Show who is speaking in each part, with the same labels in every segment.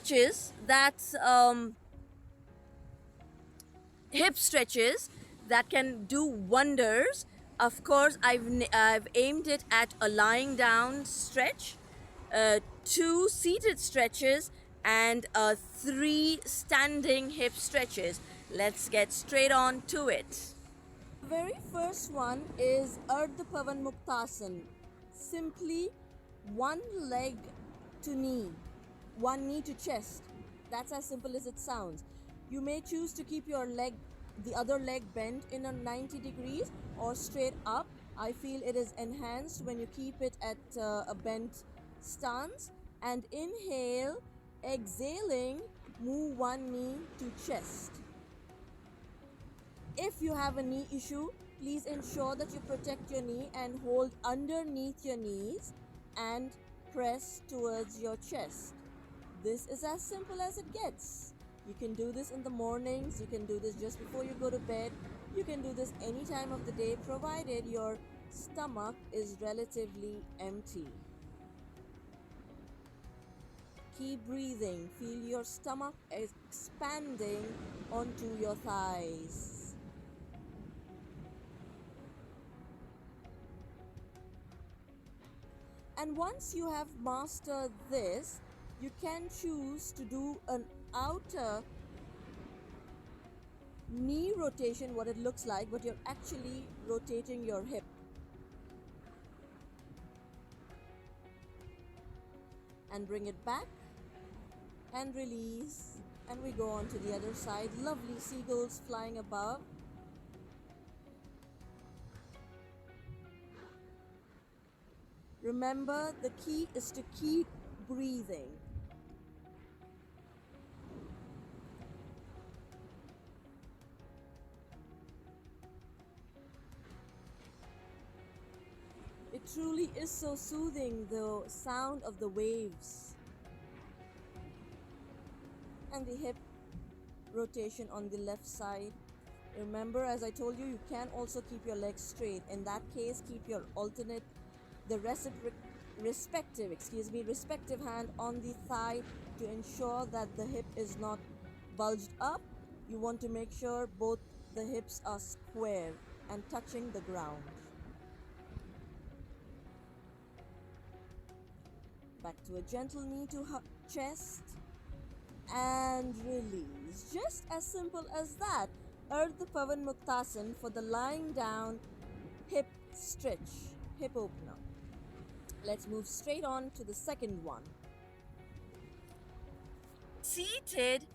Speaker 1: stretches that hip stretches that can do wonders. Of course, I've aimed it at a lying down stretch, two seated stretches, and three standing hip stretches. Let's get straight on to it. The very first one is Ardha Pavan Muktasan. Simply one leg to knee, one knee to chest. That's as simple as it sounds. You may choose to keep your leg, the other leg bent in a 90 degrees or straight up. I feel it is enhanced when you keep it at a bent stance. And inhale, exhaling, move one knee to chest. If you have a knee issue, please ensure that you protect your knee and hold underneath your knees and press towards your chest. This is as simple as it gets. You can do this in the mornings, you can do this just before you go to bed, you can do this any time of the day provided your stomach is relatively empty. Keep breathing, feel your stomach expanding onto your thighs. And once you have mastered this, you can choose to do an outer knee rotation, what it looks like, but you're actually rotating your hip. And bring it back and release. And we go on to the other side. Lovely seagulls flying above. Remember, the key is to keep breathing. It truly is so soothing, the sound of the waves. And the hip rotation on the left side. Remember, as I told you, you can also keep your legs straight. In that case, keep your respective hand on the thigh to ensure that the hip is not bulged up. You want to make sure both the hips are square and touching the ground. Back to a gentle knee to chest and release. Just as simple as that. Ardha Pavan Muktasan for the lying down hip stretch, hip opener. Let's move straight on to the second one. Seated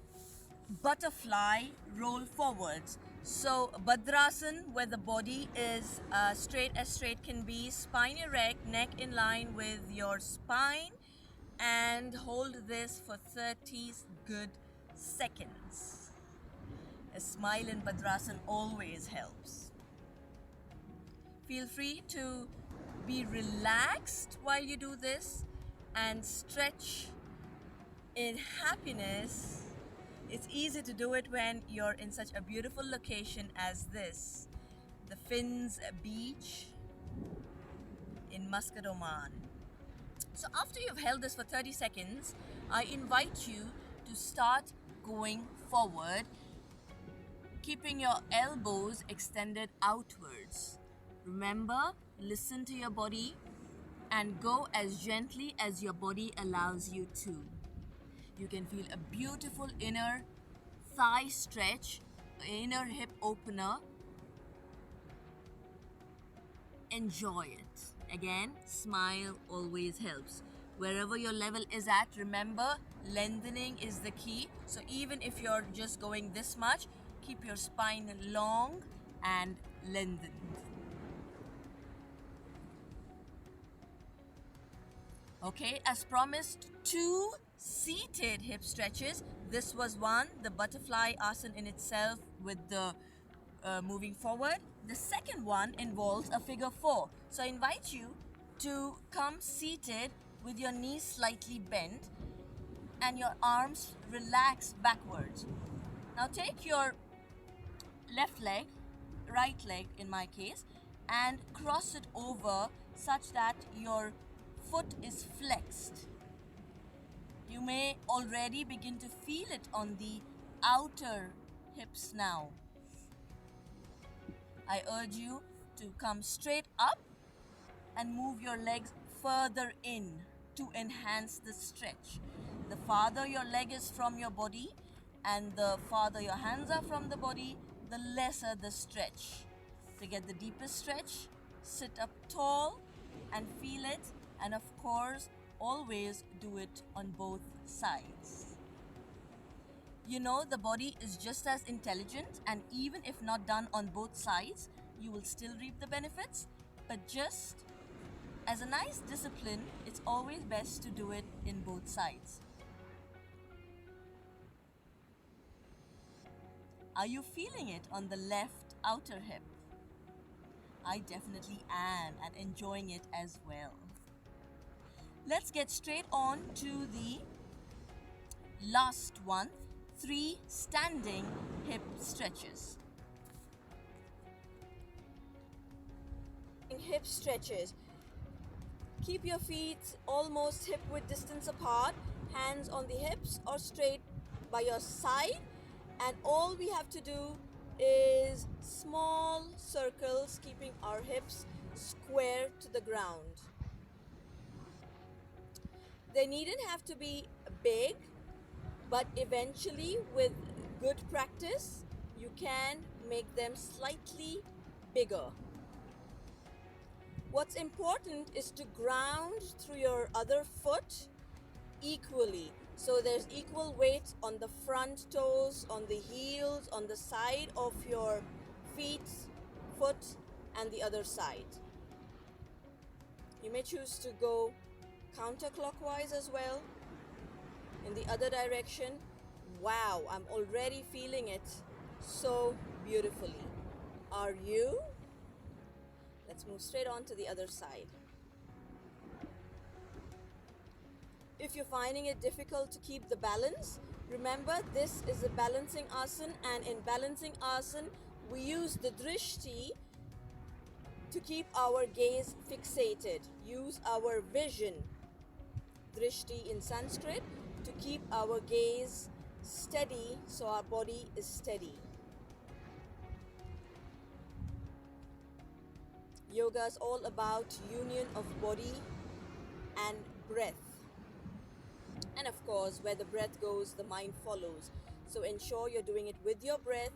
Speaker 1: butterfly roll forwards. So Bhadrasan, where the body is straight as straight can be, spine erect, neck in line with your spine, and hold this for 30 good seconds. A smile in Bhadrasan always helps. Feel free to be relaxed while you do this and stretch in happiness. It's easy to do it when you're in such a beautiful location as this, the Finns beach in Muscat, Oman. So after you've held this for 30 seconds, I invite you to start going forward, keeping your elbows extended outwards. Remember, listen to your body and go as gently as your body allows you to. You can feel a beautiful inner thigh stretch, inner hip opener. Enjoy it. Again, smile always helps. Wherever your level is at, remember, lengthening is the key. So even if you're just going this much, keep your spine long and lengthened. Okay, as promised, two seated hip stretches. This was one, the butterfly asana in itself with the moving forward. The second one involves a figure four. So I invite you to come seated with your knees slightly bent and your arms relaxed backwards. Now take your left leg, right leg in my case, and cross it over such that your foot is flexed. You may already begin to feel it on the outer hips now. I urge you to come straight up and move your legs further in to enhance the stretch. The farther your leg is from your body and the farther your hands are from the body, the lesser the stretch. To get the deepest stretch, sit up tall and feel it, and of course, always do it on both sides. You know, the body is just as intelligent, and even if not done on both sides, you will still reap the benefits. But just as a nice discipline, it's always best to do it in both sides. Are you feeling it on the left outer hip? I definitely am, and enjoying it as well. Let's get straight on to the last one, 3 standing hip stretches. Hip stretches. Keep your feet almost hip width distance apart, hands on the hips or straight by your side, and all we have to do is small circles, keeping our hips square to the ground. They needn't have to be big, but eventually with good practice, you can make them slightly bigger. What's important is to ground through your other foot equally. So there's equal weight on the front toes, on the heels, on the side of your feet, foot, and the other side. You may choose to go counterclockwise as well, in the other direction. Wow, I'm already feeling it so beautifully. Are you? Let's move straight on to the other side. If you're finding it difficult to keep the balance, remember this is a balancing asana, and in balancing asana, we use the drishti to keep our gaze fixated. Use our vision, drishti in Sanskrit, to keep our gaze steady so our body is steady. Yoga is all about union of body and breath. And of course, where the breath goes, the mind follows. So ensure you're doing it with your breath,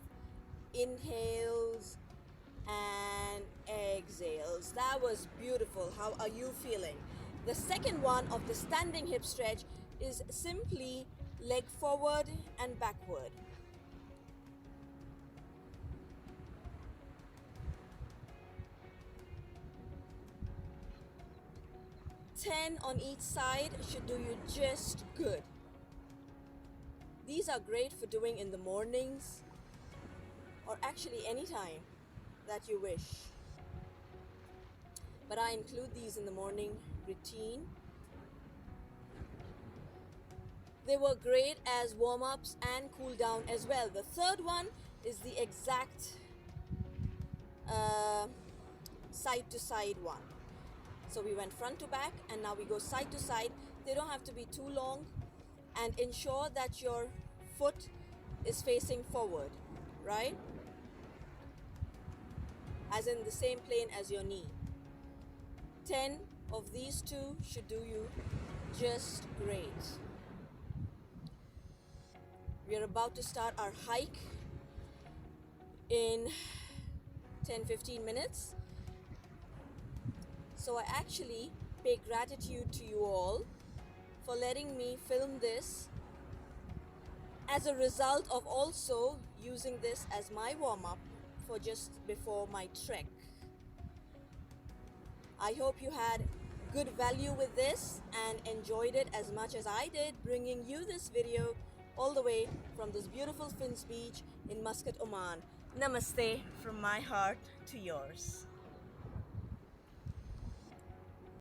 Speaker 1: inhales and exhales. That was beautiful. How are you feeling? The second one of the standing hip stretch is simply leg forward and backward. 10 on each side should do you just good. These are great for doing in the mornings, or actually any time that you wish. But I include these in the morning routine. They were great as warm-ups and cool down as well. The third one is the exact side to side one. So we went front to back, and now we go side to side. They don't have to be too long, and ensure that your foot is facing forward, right? As in the same plane as your knee. 10 of these two should do you just great. We are about to start our hike in 10-15 minutes. So I actually pay gratitude to you all for letting me film this, as a result of also using this as my warm-up for just before my trek. I hope you had good value with this and enjoyed it as much as I did, bringing you this video all the way from this beautiful Fins Beach in Muscat, Oman. Namaste from my heart to yours.